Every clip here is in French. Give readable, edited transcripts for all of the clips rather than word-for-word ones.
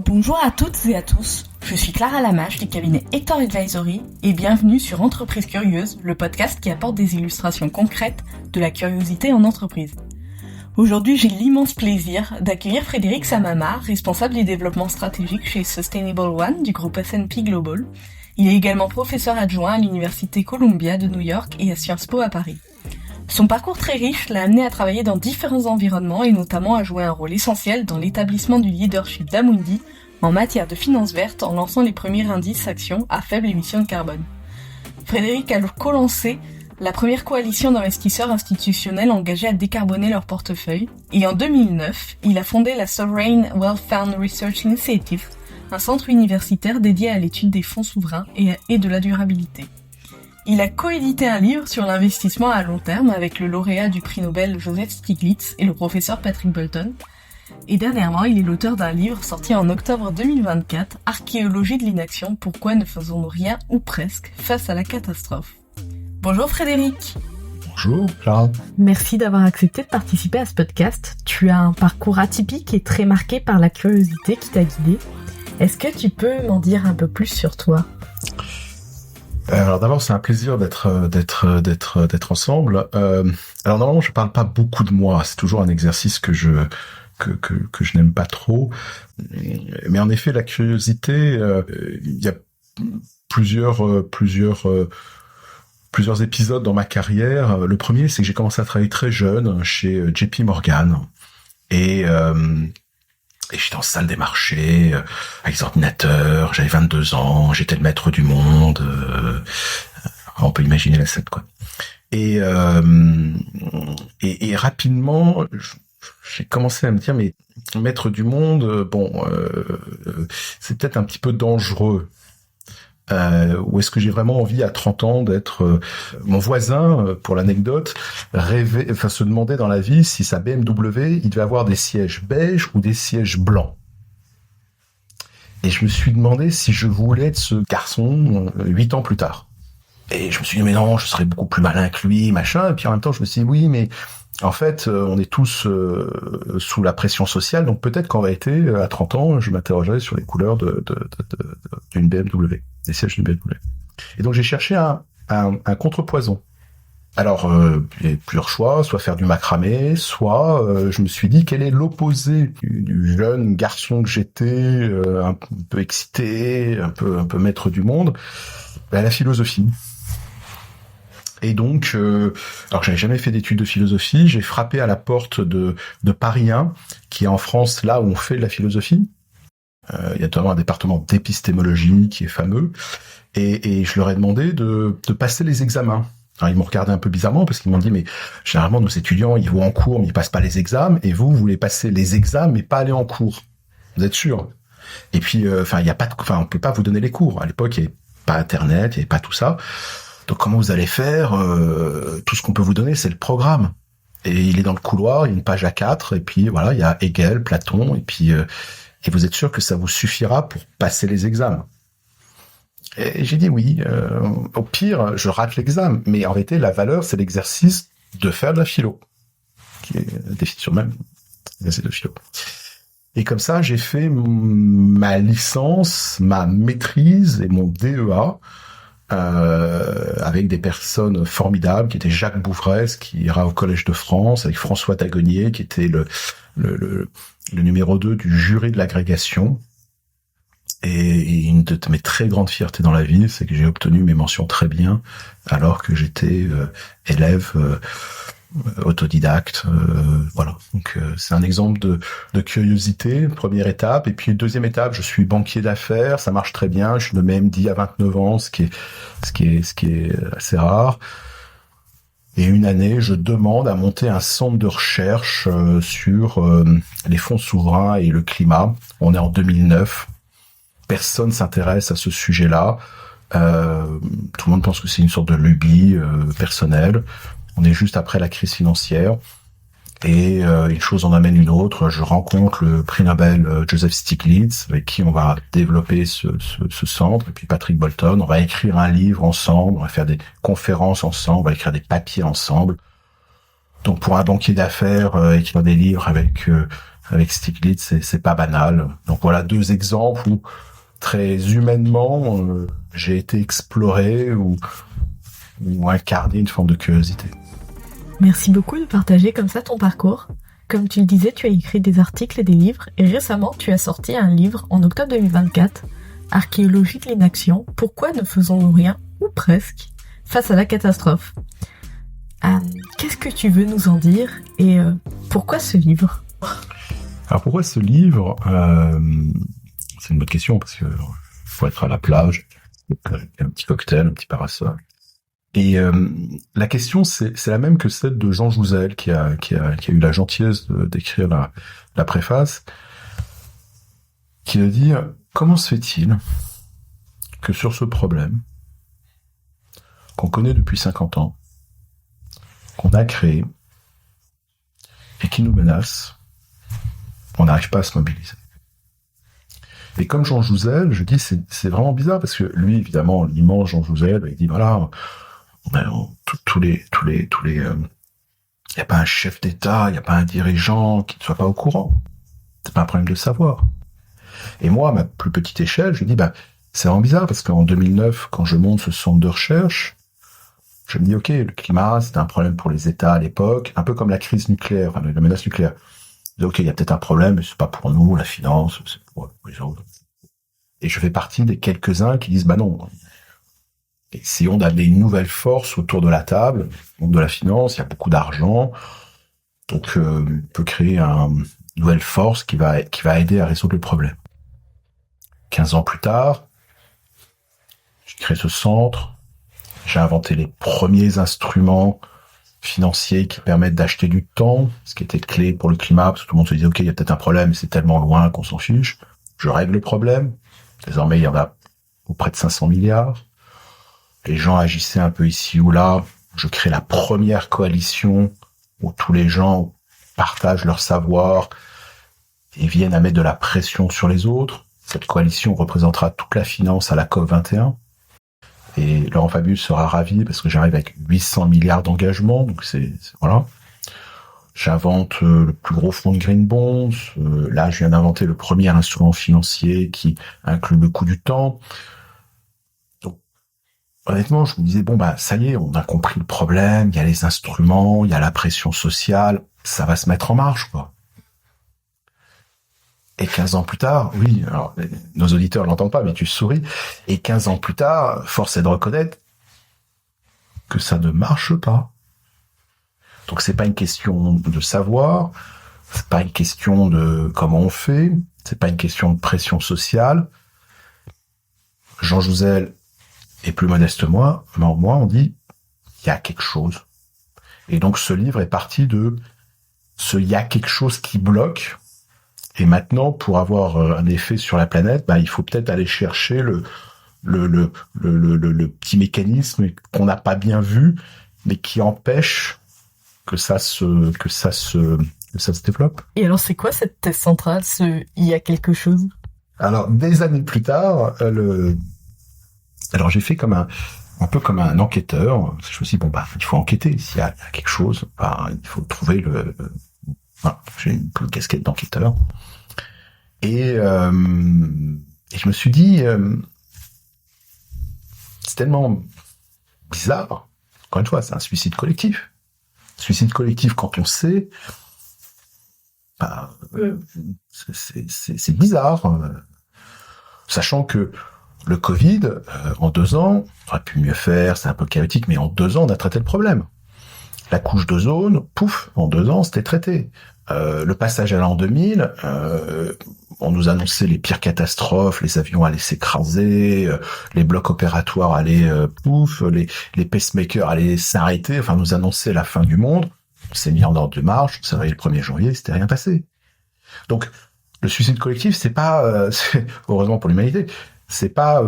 Bonjour à toutes et à tous, je suis Clara Lamache du cabinet Hector Advisory et bienvenue sur Entreprise Curieuse, le podcast qui apporte des illustrations concrètes de la curiosité en entreprise. Aujourd'hui, j'ai l'immense plaisir d'accueillir Frédéric Samama, responsable du développement stratégique chez Sustainable One du groupe S&P Global. Il est également professeur adjoint à l'Université Columbia de New York et à Sciences Po à Paris. Son parcours très riche l'a amené à travailler dans différents environnements et notamment à jouer un rôle essentiel dans l'établissement du leadership d'Amundi en matière de finance verte en lançant les premiers indices actions à faible émission de carbone. Frédéric a co-lancé la première coalition d'investisseurs institutionnels engagés à décarboner leur portefeuille et en 2009, il a fondé la Sovereign Wealth Fund Research Initiative, un centre universitaire dédié à l'étude des fonds souverains et de la durabilité. Il a coédité un livre sur l'investissement à long terme avec le lauréat du prix Nobel Joseph Stiglitz et le professeur Patrick Bolton. Et dernièrement, il est l'auteur d'un livre sorti en octobre 2024, Archéologie de l'inaction, pourquoi ne faisons-nous rien ou presque face à la catastrophe. Bonjour Frédéric. Bonjour Clara. Merci d'avoir accepté de participer à ce podcast. Tu as un parcours atypique et très marqué par la curiosité qui t'a guidé. Est-ce que tu peux m'en dire un peu plus sur toi ? Alors d'abord, c'est un plaisir d'être ensemble. Alors normalement, je parle pas beaucoup de moi. C'est toujours un exercice que je n'aime pas trop. Mais en effet, la curiosité, il y a plusieurs épisodes dans ma carrière. Le premier, c'est que j'ai commencé à travailler très jeune chez JP Morgan et j'étais en salle des marchés, avec les ordinateurs, j'avais 22 ans, j'étais le maître du monde, on peut imaginer la scène, quoi. Et rapidement, j'ai commencé à me dire, mais maître du monde, c'est peut-être un petit peu dangereux. Ou est-ce que j'ai vraiment envie à 30 ans d'être mon voisin, pour l'anecdote, se demandait dans la vie si sa BMW, il devait avoir des sièges beiges ou des sièges blancs. Et je me suis demandé si je voulais être ce garçon 8 ans plus tard. Et je me suis dit, mais non, je serais beaucoup plus malin que lui, machin. Et puis en même temps, je me suis dit, oui, mais en fait, on est tous sous la pression sociale, donc peut-être qu'en réalité, à 30 ans, je m'interrogerais sur les couleurs d'une BMW, des sièges d'une BMW. Et donc j'ai cherché un contrepoison. Alors, il y avait plusieurs choix, soit faire du macramé, soit je me suis dit quel est l'opposé du jeune garçon que j'étais, un peu excité, un peu maître du monde, la philosophie. Et donc, alors j'avais jamais fait d'études de philosophie, j'ai frappé à la porte de Paris 1, qui est en France là où on fait de la philosophie. Il y a notamment un département d'épistémologie qui est fameux, et je leur ai demandé de passer les examens. Alors ils m'ont regardé un peu bizarrement parce qu'ils m'ont dit, mais généralement nos étudiants ils vont en cours mais ils passent pas les examens, et vous voulez passer les examens mais pas aller en cours. Vous êtes sûr? Et puis, on peut pas vous donner les cours. À l'époque, il n'y avait pas Internet, il n'y avait pas tout ça. Donc comment vous allez faire? Tout ce qu'on peut vous donner, c'est le programme. Et il est dans le couloir, il y a une page A4, et puis voilà, il y a Hegel, Platon, et puis et vous êtes sûr que ça vous suffira pour passer les examens? Et j'ai dit oui. Au pire, je rate l'examen, mais en réalité, la valeur, c'est l'exercice de faire de la philo, qui est la définition même, l'exercice de philo. Et comme ça, j'ai fait ma licence, ma maîtrise et mon DEA. Avec des personnes formidables qui étaient Jacques Bouvresse qui ira au Collège de France, avec François Dagonier qui était le numéro 2 du jury de l'agrégation. Et une de mes très grandes fiertés dans la vie, c'est que j'ai obtenu mes mentions très bien alors que j'étais élève autodidacte, voilà. Donc c'est un exemple de curiosité, première étape. Et puis deuxième étape, je suis banquier d'affaires, ça marche très bien. Je suis nommé MD à 29 ans, ce qui est assez rare. Et une année, je demande à monter un centre de recherche sur les fonds souverains et le climat. On est en 2009. Personne s'intéresse à ce sujet-là. Tout le monde pense que c'est une sorte de lubie personnelle. On est juste après la crise financière. Et une chose en amène une autre. Je rencontre le prix Nobel Joseph Stiglitz, avec qui on va développer ce centre. Et puis Patrick Bolton, on va écrire un livre ensemble, on va faire des conférences ensemble, on va écrire des papiers ensemble. Donc pour un banquier d'affaires, écrire des livres avec avec Stiglitz, c'est pas banal. Donc voilà 2 exemples où très humainement j'ai été exploré ou incarné une forme de curiosité. Merci beaucoup de partager comme ça ton parcours. Comme tu le disais, tu as écrit des articles et des livres, et récemment tu as sorti un livre en octobre 2024, Archéologie de l'inaction, pourquoi ne faisons-nous rien, ou presque, face à la catastrophe. Qu'est-ce que tu veux nous en dire, et pourquoi ce livre ? Alors pourquoi ce livre c'est une bonne question, parce que faut être à la plage, un petit cocktail, un petit parasol. Et la question, c'est la même que celle de Jean Jouzel, qui a eu la gentillesse d'écrire la préface, qui veut dire comment se fait-il que sur ce problème qu'on connaît depuis 50 ans, qu'on a créé et qui nous menace, on n'arrive pas à se mobiliser. Et comme Jean Jouzel, je dis c'est vraiment bizarre parce que lui, évidemment, l'immense Jean Jouzel, il dit voilà. Tous les, y a pas un chef d'État, y a pas un dirigeant qui ne soit pas au courant. C'est pas un problème de savoir. Et moi, à ma plus petite échelle, je dis, c'est vraiment bizarre parce qu'en 2009, quand je monte ce centre de recherche, je me dis, ok, le climat, c'était un problème pour les États à l'époque, un peu comme la crise nucléaire, enfin, la menace nucléaire. Je dis, ok, il y a peut-être un problème, mais c'est pas pour nous, la finance, c'est pour les autres. Et je fais partie des quelques-uns qui disent, non, essayons d'amener une nouvelle force autour de la table, au monde de la finance, il y a beaucoup d'argent, donc on peut créer une nouvelle force qui va aider à résoudre le problème. 15 ans plus tard, je crée ce centre, j'ai inventé les premiers instruments financiers qui permettent d'acheter du temps, ce qui était clé pour le climat, parce que tout le monde se disait, ok, il y a peut-être un problème, mais c'est tellement loin qu'on s'en fiche. Je règle le problème, désormais il y en a auprès de 500 milliards, les gens agissaient un peu ici ou là. Je crée la première coalition où tous les gens partagent leur savoir et viennent à mettre de la pression sur les autres. Cette coalition représentera toute la finance à la COP 21. Et Laurent Fabius sera ravi parce que j'arrive avec 800 milliards d'engagements. Donc voilà. J'invente le plus gros fonds de green bonds. Là, je viens d'inventer le premier instrument financier qui inclut le coût du temps. Honnêtement, je me disais, ça y est, on a compris le problème, il y a les instruments, il y a la pression sociale, ça va se mettre en marche, quoi. Et 15 ans plus tard, oui, alors, nos auditeurs l'entendent pas, mais tu souris, et 15 ans plus tard, force est de reconnaître que ça ne marche pas. Donc c'est pas une question de savoir, c'est pas une question de comment on fait, c'est pas une question de pression sociale. Jean Jouzel, et plus modestement, moi, on dit, il y a quelque chose. Et donc, ce livre est parti de il y a quelque chose qui bloque. Et maintenant, pour avoir un effet sur la planète, il faut peut-être aller chercher le petit mécanisme qu'on n'a pas bien vu, mais qui empêche que ça se développe. Et alors, c'est quoi cette thèse centrale, il y a quelque chose? Alors, des années plus tard, alors j'ai fait un peu comme un enquêteur. Je me suis dit, il faut enquêter. S'il y a quelque chose, il faut trouver voilà, j'ai une casquette d'enquêteur. Et je me suis dit, c'est tellement bizarre. Encore une fois, c'est un suicide collectif. Suicide collectif, quand on sait, c'est bizarre. Sachant que le Covid, en 2 ans, on aurait pu mieux faire, c'est un peu chaotique, mais en 2 ans, on a traité le problème. La couche d'ozone, pouf, en 2 ans, c'était traité. Le passage à l'an 2000, on nous annonçait les pires catastrophes, les avions allaient s'écraser, les blocs opératoires allaient pouf, les pacemakers allaient s'arrêter, enfin nous annonçait la fin du monde. On s'est mis en ordre de marche, on s'est réveillé le 1er janvier, c'était rien passé. Donc, le suicide collectif, c'est pas, heureusement pour l'humanité, c'est pas,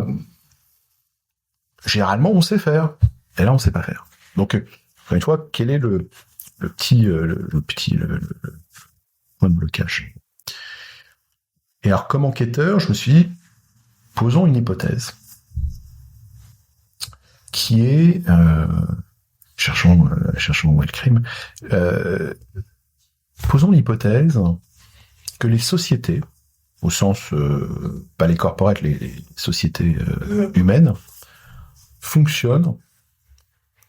généralement on sait faire, et là on sait pas faire. Donc, encore une fois, quel est le point de blocage? Et alors, comme enquêteur, je me suis dit, posons une hypothèse qui est, cherchons où est le crime, posons l'hypothèse que les sociétés, au sens, pas les corporates, les sociétés humaines, fonctionnent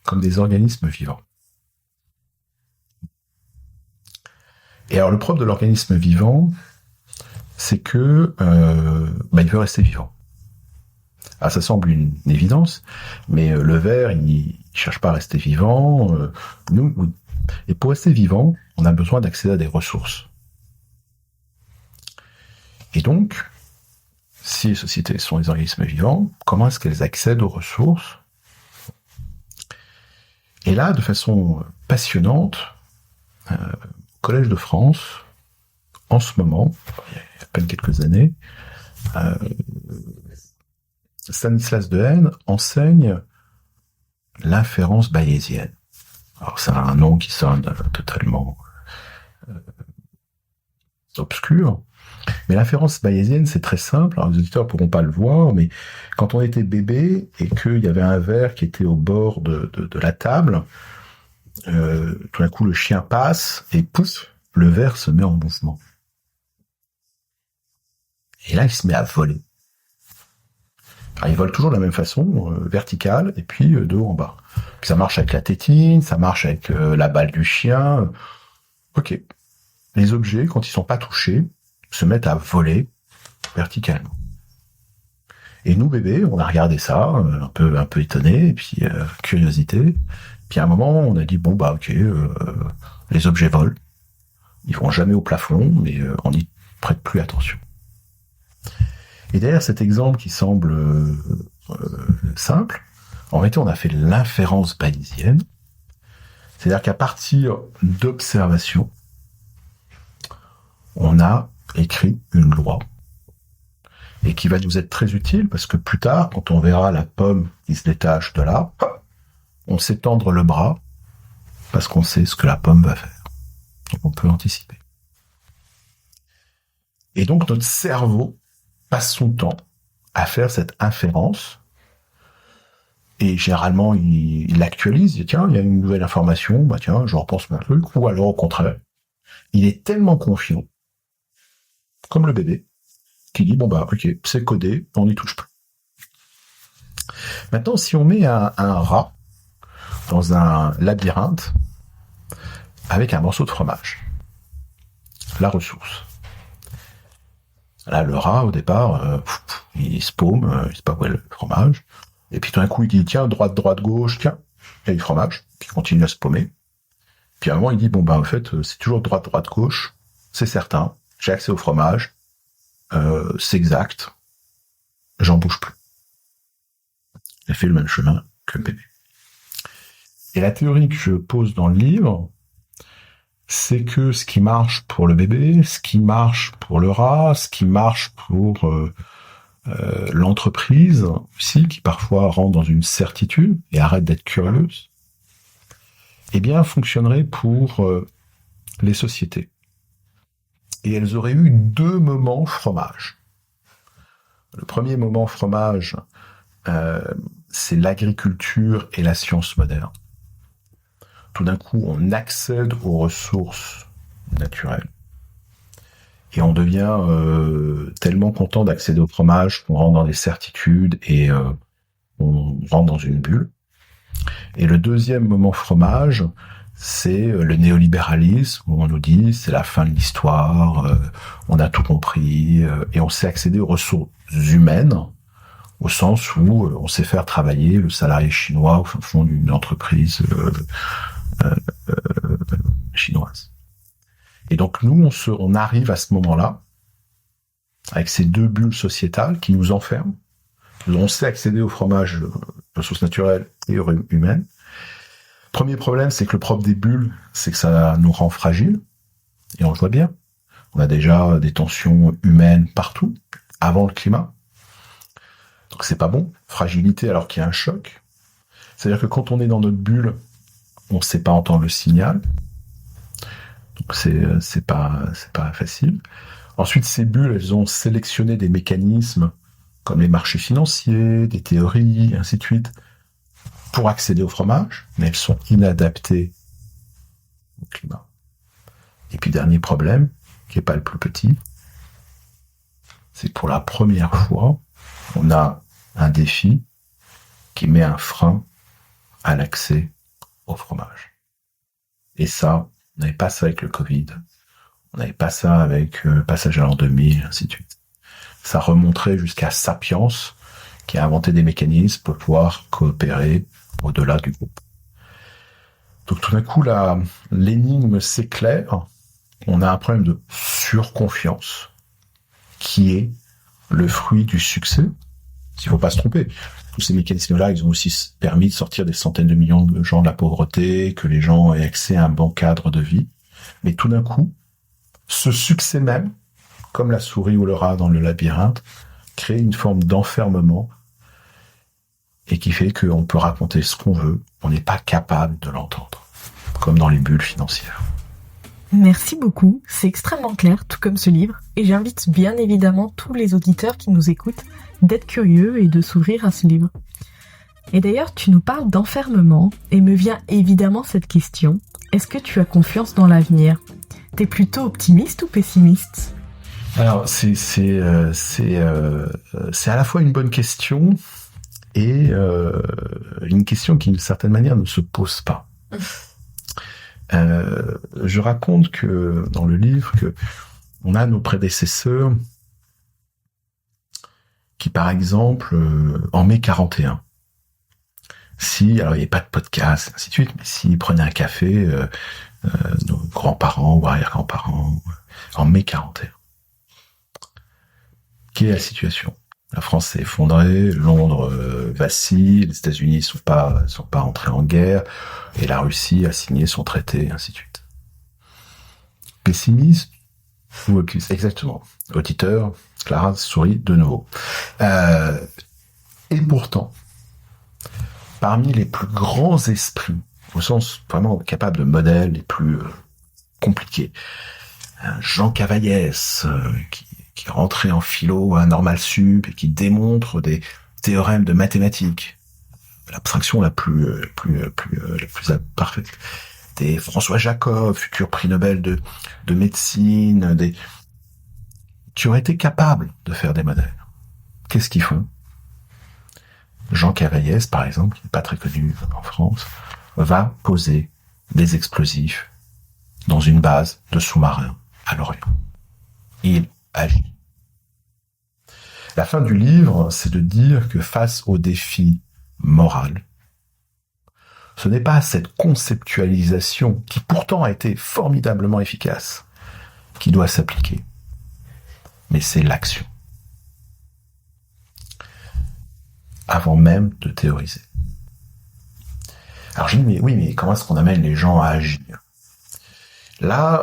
comme des organismes vivants. Et alors le propre de l'organisme vivant, c'est que il veut rester vivant. Alors ça semble une évidence, mais le ver, il cherche pas à rester vivant. Nous, oui. Et pour rester vivant, on a besoin d'accéder à des ressources. Et donc, si les sociétés sont des organismes vivants, comment est-ce qu'elles accèdent aux ressources ? Et là, de façon passionnante, au Collège de France, en ce moment, il y a à peine quelques années, Stanislas Dehaene enseigne l'inférence bayésienne. Alors c'est un nom qui sonne totalement obscur, mais l'inférence bayésienne, c'est très simple. Alors les auditeurs ne pourront pas le voir, mais quand on était bébé et qu'il y avait un ver qui était au bord de la table, tout d'un coup le chien passe et pouf, le ver se met en mouvement. Et là, il se met à voler. Alors, il vole toujours de la même façon, verticale, et puis de haut en bas. Puis ça marche avec la tétine, ça marche avec la balle du chien. Ok. Les objets, quand ils sont pas touchés, se mettent à voler verticalement. Et nous, bébés, on a regardé ça, un peu étonné, et puis curiosité. Puis à un moment, on a dit, bon, bah ok, les objets volent. Ils vont jamais au plafond, mais on n'y prête plus attention. Et derrière cet exemple qui semble simple, en réalité, on a fait l'inférence bayésienne. C'est-à-dire qu'à partir d'observations, on a écrit une loi. Et qui va nous être très utile, parce que plus tard, quand on verra la pomme qui se détache de là, on sait tendre le bras, parce qu'on sait ce que la pomme va faire. Donc on peut anticiper. Et donc notre cerveau passe son temps à faire cette inférence, et généralement il l'actualise, il dit tiens, il y a une nouvelle information, bah tiens, je repense mon truc, ou alors au contraire, il est tellement confiant, comme le bébé, qui dit bon bah ok, c'est codé, on n'y touche plus. Maintenant, si on met un rat dans un labyrinthe avec un morceau de fromage, la ressource. Là, le rat, au départ, il se paume, il sait pas où est le fromage. Et puis tout d'un coup, il dit, tiens, droite, gauche, tiens, il y a du fromage. Puis il continue à se paumer. Puis à un moment, il dit, bon, bah, en fait, c'est toujours droite, gauche, c'est certain, j'ai accès au fromage, c'est exact, j'en bouge plus. Il a fait le même chemin que le bébé. Et la théorie que je pose dans le livre, c'est que ce qui marche pour le bébé, ce qui marche pour le rat, ce qui marche pour l'entreprise aussi, qui parfois rentre dans une certitude et arrête d'être curieuse, eh bien, fonctionnerait pour les sociétés. Et elles auraient eu 2 moments fromage. Le premier moment fromage, c'est l'agriculture et la science moderne. Tout d'un coup, on accède aux ressources naturelles. Et on devient tellement content d'accéder au fromage qu'on rentre dans des certitudes et on rentre dans une bulle. Et le deuxième moment fromage, c'est le néolibéralisme, où on nous dit c'est la fin de l'histoire, on a tout compris, et on sait accéder aux ressources humaines, au sens où on sait faire travailler le salarié chinois au fond d'une entreprise chinoise. Et donc nous, on arrive à ce moment-là, avec ces 2 bulles sociétales qui nous enferment. On sait accéder au fromage, ressources naturelles et humaines. Premier problème, c'est que le propre des bulles, c'est que ça nous rend fragiles. Et on le voit bien. On a déjà des tensions humaines partout, avant le climat. Donc c'est pas bon. Fragilité alors qu'il y a un choc. C'est-à-dire que quand on est dans notre bulle, on ne sait pas entendre le signal. Donc c'est pas facile. Ensuite, ces bulles, elles ont sélectionné des mécanismes comme les marchés financiers, des théories, ainsi de suite, pour accéder au fromage, mais elles sont inadaptées au climat. Et puis dernier problème, qui est pas le plus petit, c'est que pour la première fois, on a un défi qui met un frein à l'accès au fromage. Et ça, on n'avait pas ça avec le Covid, on n'avait pas ça avec le passage à l'an 2000, ainsi de suite. Ça remonterait jusqu'à Sapiens, qui a inventé des mécanismes pour pouvoir coopérer au-delà du groupe. Donc tout d'un coup, l'énigme s'éclaire. On a un problème de surconfiance qui est le fruit du succès. Il ne faut pas se tromper. Tous ces mécanismes-là, ils ont aussi permis de sortir des centaines de millions de gens de la pauvreté, que les gens aient accès à un bon cadre de vie. Mais tout d'un coup, ce succès même, comme la souris ou le rat dans le labyrinthe, crée une forme d'enfermement et qui fait qu'on peut raconter ce qu'on veut, on n'est pas capable de l'entendre, comme dans les bulles financières. Merci beaucoup, c'est extrêmement clair, tout comme ce livre, et j'invite bien évidemment tous les auditeurs qui nous écoutent d'être curieux et de s'ouvrir à ce livre. Et d'ailleurs, tu nous parles d'enfermement, et me vient évidemment cette question, est-ce que tu as confiance dans l'avenir ? T'es plutôt optimiste ou pessimiste ? Alors, c'est à la fois une bonne question et une question qui, d'une certaine manière, ne se pose pas. Je raconte que dans le livre que on a nos prédécesseurs qui, par exemple, en mai 41, alors il n'y avait pas de podcast, ainsi de suite, mais s'ils prenaient un café, nos grands-parents ou arrière-grands-parents, en mai 41, quelle est la situation ? La France s'est effondrée, Londres vacille, les États-Unis sont pas entrés en guerre, et la Russie a signé son traité, et ainsi de suite. Pessimiste ou optimiste ? Exactement. Auditeur, Clara sourit de nouveau. Et pourtant, parmi les plus grands esprits, au sens vraiment capable de modèles les plus compliqués, Jean Cavaillès, qui est rentré en philo à Normal Sup et qui démontre des théorèmes de mathématiques, l'abstraction la plus parfaite. Des François Jacob, futur prix Nobel de médecine, qui auraient été capables de faire des modèles. Qu'est-ce qu'ils font ? Jean Cavaillès, par exemple, qui n'est pas très connu en France, va poser des explosifs dans une base de sous-marins à Lorient. Il agit. La fin du livre, c'est de dire que face au défi moral, ce n'est pas cette conceptualisation, qui pourtant a été formidablement efficace, qui doit s'appliquer, mais c'est l'action. Avant même de théoriser. Alors je dis, mais comment est-ce qu'on amène les gens à agir ? Là,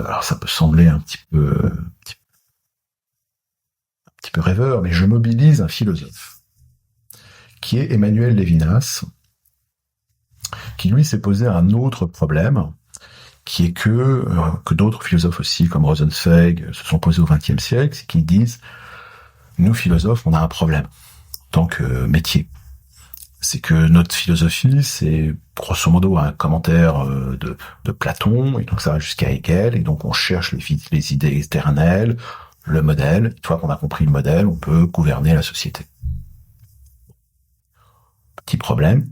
alors ça peut sembler un petit peu rêveur, mais je mobilise un philosophe, qui est Emmanuel Levinas, qui lui s'est posé un autre problème, qui est que d'autres philosophes aussi, comme Rosenzweig, se sont posés au XXe siècle, c'est qu'ils disent, nous philosophes, on a un problème, en tant que métier. C'est que notre philosophie, c'est grosso modo un commentaire de Platon, et donc ça va jusqu'à Hegel, et donc on cherche les idées éternelles, le modèle. Une fois qu'on a compris le modèle, on peut gouverner la société. Petit problème,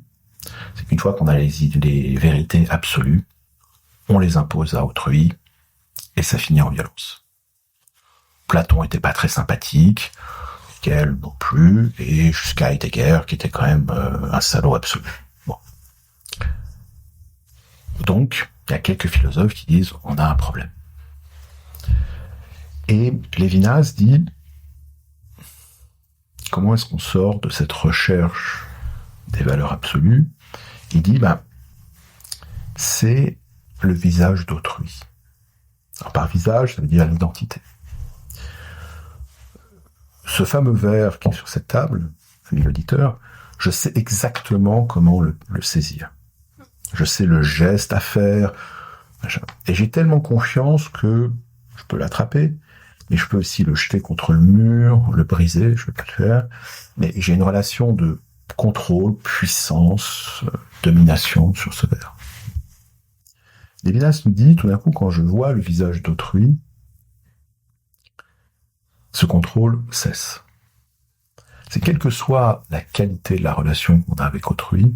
c'est qu'une fois qu'on a les vérités absolues, on les impose à autrui, et ça finit en violence. Platon était pas très sympathique, Hegel non plus, et jusqu'à Heidegger, qui était quand même un salaud absolu. Bon. Donc, il y a quelques philosophes qui disent on a un problème. Et Levinas dit comment est-ce qu'on sort de cette recherche des valeurs absolues ? Il dit c'est le visage d'autrui. Alors par visage, ça veut dire l'identité. Ce fameux verre qui est sur cette table, ami l'auditeur, je sais exactement comment le saisir. Je sais le geste à faire. Et j'ai tellement confiance que je peux l'attraper, mais je peux aussi le jeter contre le mur, le briser, je peux pas le faire. Mais j'ai une relation de contrôle, puissance, domination sur ce verre. Levinas nous dit, tout d'un coup, quand je vois le visage d'autrui, ce contrôle cesse. C'est quelle que soit la qualité de la relation qu'on a avec autrui,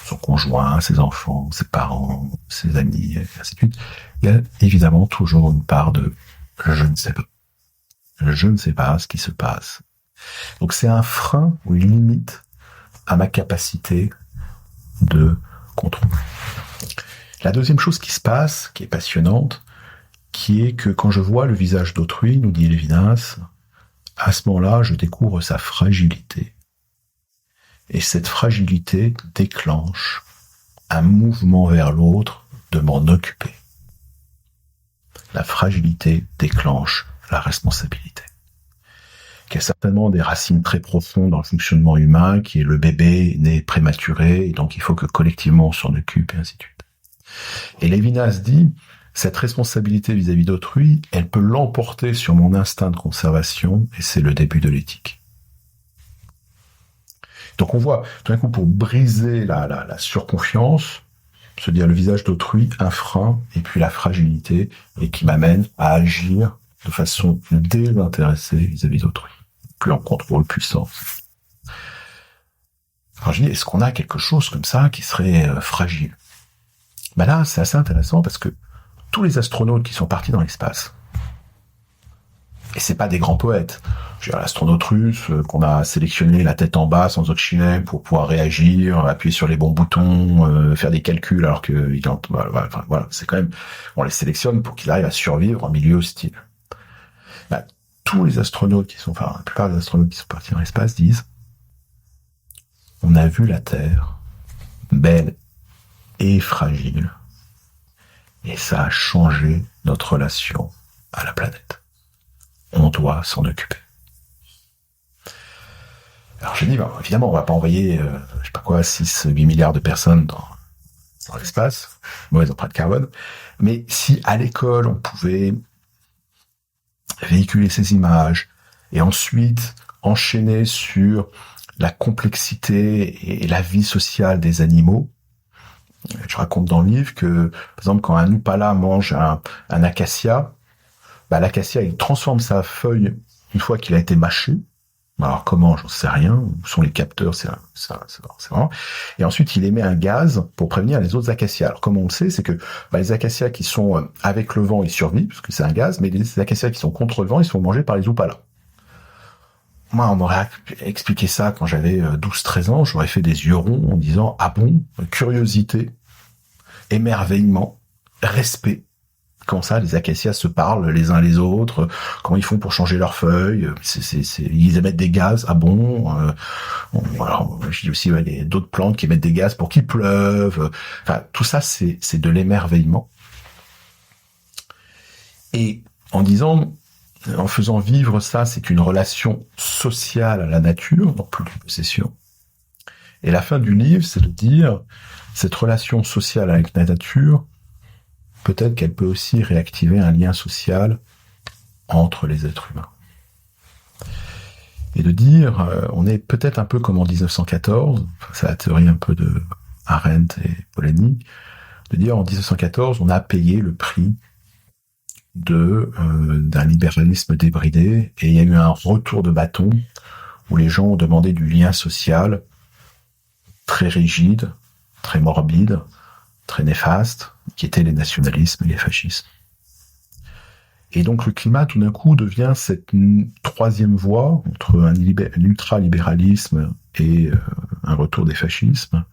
son conjoint, ses enfants, ses parents, ses amis, et ainsi de suite, il y a évidemment toujours une part de « je ne sais pas ». Je ne sais pas ce qui se passe. Donc c'est un frein ou une limite à ma capacité de contrôle. La deuxième chose qui se passe, qui est passionnante, qui est que quand je vois le visage d'autrui, nous dit Lévinas, à ce moment-là, je découvre sa fragilité. Et cette fragilité déclenche un mouvement vers l'autre de m'en occuper. La fragilité déclenche la responsabilité, qui a certainement des racines très profondes dans le fonctionnement humain, qui est le bébé né prématuré, et donc il faut que collectivement on s'en occupe, et ainsi de suite. Et Lévinas dit, cette responsabilité vis-à-vis d'autrui, elle peut l'emporter sur mon instinct de conservation, et c'est le début de l'éthique. Donc on voit, tout d'un coup, pour briser la surconfiance, se dire le visage d'autrui, un frein, et puis la fragilité, et qui m'amène à agir de façon désintéressée vis-à-vis d'autrui. Plus en contrôle, puissance. Alors je dis, est-ce qu'on a quelque chose comme ça qui serait fragile ? Ben là, c'est assez intéressant parce que tous les astronautes qui sont partis dans l'espace, et c'est pas des grands poètes, je veux dire, l'astronaute russe qu'on a sélectionné la tête en bas sans oxygène pour pouvoir réagir, appuyer sur les bons boutons, faire des calculs alors que voilà, c'est quand même, on les sélectionne pour qu'ils arrivent à survivre en milieu hostile. Ben, tous les astronautes la plupart des astronautes qui sont partis dans l'espace disent, on a vu la Terre belle et fragile, et ça a changé notre relation à la planète. On doit s'en occuper. Alors je dis, évidemment, on va pas envoyer, 6-8 milliards de personnes dans l'espace, mauvaise empreinte carbone, mais si à l'école on pouvait véhiculer ces images, et ensuite enchaîner sur la complexité et la vie sociale des animaux. Je raconte dans le livre que, par exemple, quand un Upala mange un acacia, l'acacia, il transforme sa feuille une fois qu'il a été mâché. Alors comment, j'en sais rien, où sont les capteurs, c'est vraiment. Et ensuite, il émet un gaz pour prévenir les autres acacias. Alors comment on le sait, c'est que les acacias qui sont avec le vent, ils survivent, parce que c'est un gaz, mais les acacias qui sont contre le vent, ils sont mangés par les Upalas. Moi, on m'aurait expliqué ça quand j'avais 12-13 ans, j'aurais fait des yeux ronds en disant « Ah bon ?» Curiosité, émerveillement, respect. Comment ça, les acacias se parlent les uns les autres, comment ils font pour changer leurs feuilles, ils émettent des gaz, ah bon, alors, je dis aussi, il y a d'autres plantes qui émettent des gaz pour qu'il pleuve, enfin, tout ça, c'est de l'émerveillement. Et en faisant vivre ça, c'est une relation sociale à la nature, non plus d'une possession. Et la fin du livre, c'est de dire, cette relation sociale avec la nature, peut-être qu'elle peut aussi réactiver un lien social entre les êtres humains. Et de dire, on est peut-être un peu comme en 1914, c'est la théorie un peu de Arendt et Polanyi, de dire en 1914, on a payé le prix d'un libéralisme débridé, et il y a eu un retour de bâton où les gens ont demandé du lien social très rigide, très morbide, très néfaste, qui étaient les nationalismes et les fascismes. Et donc le climat, tout d'un coup, devient cette troisième voie entre un ultralibéralisme et un retour des fascismes,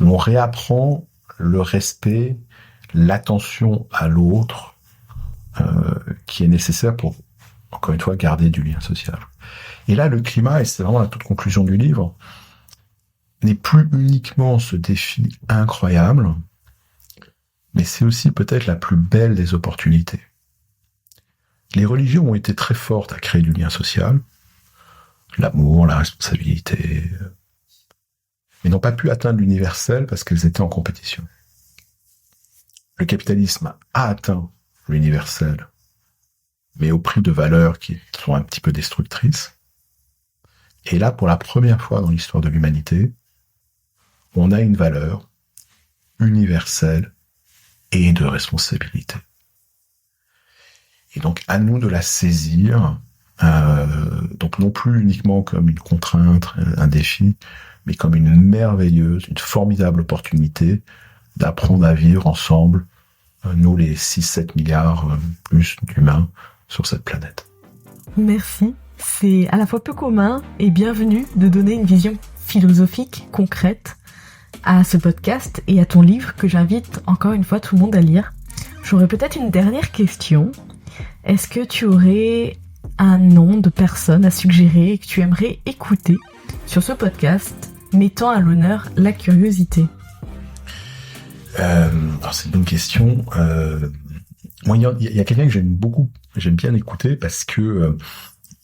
où on réapprend le respect, l'attention à l'autre, qui est nécessaire pour, encore une fois, garder du lien social. Et là, le climat, et c'est vraiment la toute conclusion du livre, n'est plus uniquement ce défi incroyable, mais c'est aussi peut-être la plus belle des opportunités. Les religions ont été très fortes à créer du lien social, l'amour, la responsabilité, mais n'ont pas pu atteindre l'universel parce qu'elles étaient en compétition. Le capitalisme a atteint l'universel, mais au prix de valeurs qui sont un petit peu destructrices. Et là, pour la première fois dans l'histoire de l'humanité, on a une valeur universelle et de responsabilité. Et donc, à nous de la saisir Donc non plus uniquement comme une contrainte, un défi, mais comme une merveilleuse, une formidable opportunité d'apprendre à vivre ensemble, nous les 6-7 milliards plus d'humains sur cette planète. Merci. C'est à la fois peu commun et bienvenu de donner une vision philosophique, concrète à ce podcast et à ton livre que j'invite encore une fois tout le monde à lire. J'aurais peut-être une dernière question. Est-ce que tu aurais un nom de personne à suggérer que tu aimerais écouter sur ce podcast mettant à l'honneur la curiosité? Alors c'est une bonne question. Moi, il y a quelqu'un que j'aime bien écouter parce que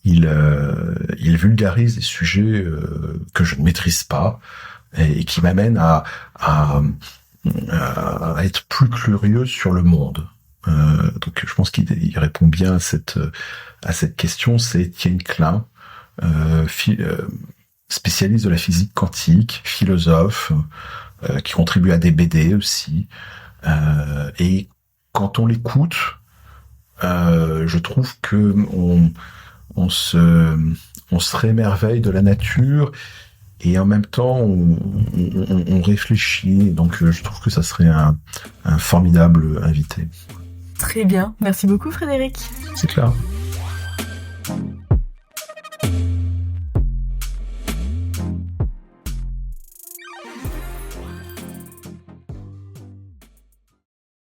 il vulgarise des sujets que je ne maîtrise pas et qui m'amènent à être plus curieux sur le monde. Donc je pense qu'il répond bien à cette question. C'est Étienne Klein, spécialiste de la physique quantique, philosophe, qui contribue à des BD aussi. Et quand on l'écoute, je trouve que on se réémerveille de la nature et en même temps on réfléchit. Donc je trouve que ça serait un formidable invité. Très bien, merci beaucoup Frédéric. C'est clair.